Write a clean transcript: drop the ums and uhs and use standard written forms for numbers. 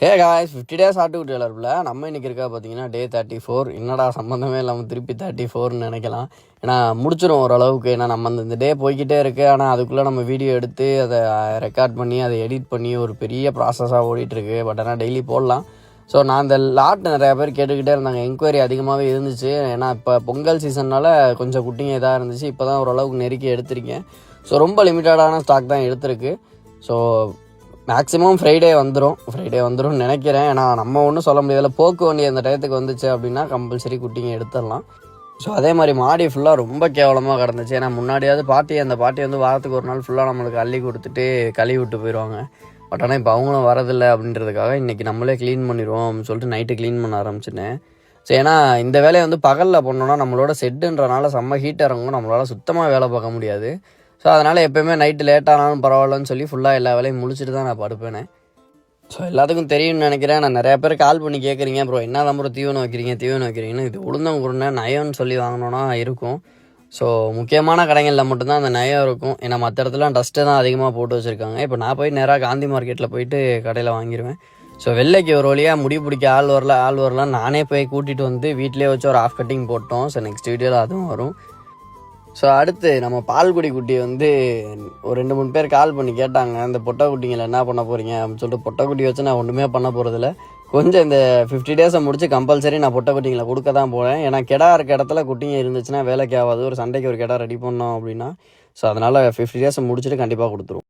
Hey guys 50 days ஆட்டுக்குட்டி வளர்ப்பில் நம்ம இன்றைக்கி இருக்கா பார்த்தீங்கன்னா டே 34. என்னடா சம்மந்தமே இல்லாமல் திருப்பி 34ன்னு நினைக்கலாம். ஏன்னா முடிச்சிடும் ஓரளவுக்கு. ஏன்னா நம்ம இந்த டே போய்கிட்டே இருக்குது. ஆனால் அதுக்குள்ளே நம்ம வீடியோ எடுத்து அதை ரெக்கார்ட் பண்ணி அதை எடிட் பண்ணி ஒரு பெரிய ப்ராசஸாக ஓடிட்டுருக்கு. பட் ஆனால் டெய்லி போடலாம். ஸோ நான் இந்த லாட் நிறையா பேர் கேட்டுக்கிட்டே இருந்தாங்க. என்கொயரி அதிகமாகவே இருந்துச்சு. ஏன்னா இப்போ பொங்கல் சீசன்னால் கொஞ்சம் குட்டிங்க இதாக இருந்துச்சு. இப்போ தான் ஓரளவுக்கு நெருக்கி எடுத்திருக்கேன். ஸோ ரொம்ப லிமிட்டடான ஸ்டாக் தான் எடுத்திருக்கு. ஸோ மேக்ஸிமம் ஃப்ரைடே வந்துடும் நினைக்கிறேன். ஏன்னா நம்ம ஒன்றும் சொல்ல முடியாதுல. போக்கு வண்டி அந்த டயத்துக்கு வந்துச்சு அப்படின்னா கம்பல்சரி குட்டிங்க எடுத்துடலாம். ஸோ அதே மாதிரி மாடி ஃபுல்லாக ரொம்ப கேவலமாக கிடந்துச்சு. ஏன்னா முன்னாடியாவது அந்த பாட்டி வந்து வாரத்துக்கு ஒரு நாள் ஃபுல்லாக நம்மளுக்கு அள்ளி கொடுத்துட்டு கழுவி விட்டு போயிடுவாங்க. பட் ஆனால் இப்போ அவங்களும் வரதில்லை அப்படின்றதுக்காக இன்றைக்கி நம்மளே க்ளீன் பண்ணிடுவோம் அப்படின்னு சொல்லிட்டு நைட்டு க்ளீன் பண்ண ஆரம்பிச்சிட்டேன். ஸோ ஏன்னா இந்த வேலையை வந்து பகலில் பண்ணோன்னா நம்மளோட செட்டுன்றனால செம்ம ஹீட் இறங்கும். நம்மளால் சுத்தமாக வேலை பார்க்க முடியாது. ஸோ அதனால் எப்போயுமே நைட்டு லேட்டானாலும் பரவாயில்லன்னு சொல்லி ஃபுல்லாக எல்லா வேலையும் முடிச்சுட்டு தான் நான் படுப்பேனே. ஸோ எல்லாத்துக்கும் தெரியும்னு நினைக்கிறேன். நான் நிறையா பேர் கால் பண்ணி கேட்குறீங்க, அப்புறம் என்ன நம்பர் தீவனம் வைக்கிறீங்கன்னு. இது உளுந்தங்குருண்ணை நயம்னு சொல்லி வாங்கினோன்னா இருக்கும். ஸோ முக்கியமான கடைகளில் மட்டும்தான் அந்த நயம் இருக்கும். ஏன்னா மற்ற இடத்துல டஸ்ட்டு தான் அதிகமாக போட்டு வச்சுருக்காங்க. இப்போ நான் போய் நேராக காந்தி மார்க்கெட்டில் போயிட்டு கடையில் வாங்கிடுவேன். ஸோ வெள்ளைக்கு ஒரு வழியாக முடி பிடிக்க ஆள் வரலாம். நானே போய் கூட்டிகிட்டு வந்து வீட்டிலே வச்சு ஒரு ஆஃப் கட்டிங் போட்டோம். ஸோ நெக்ஸ்ட் வீடியோவில் அதுவும் வரும். ஸோ அடுத்து நம்ம பால்குடி குட்டி வந்து ஒரு 2-3 பேர் கால் பண்ணி கேட்டாங்க, இந்த பொட்டை குட்டிங்களை என்ன பண்ண போகிறீங்க அப்படின்னு சொல்லிட்டு. பொட்டை குட்டி வச்சு நான் ஒன்றுமே பண்ண போகிறதில்ல. கொஞ்சம் இந்த 50 டேஸை முடிச்சு கம்பல்சரி நான் பொட்டை குட்டிங்களை கொடுக்க தான் போகிறேன். ஏன்னா கெடா இருக்க இடத்துல குட்டிங்க இருந்துச்சுன்னா வேலைக்கு ஆகாது. ஒரு சண்டைக்கு ஒரு கெடா ரெடி பண்ணோம் அப்படின்னா. ஸோ அதனால் 50 டேஸை முடிச்சுட்டு கண்டிப்பாக கொடுத்துருவோம்.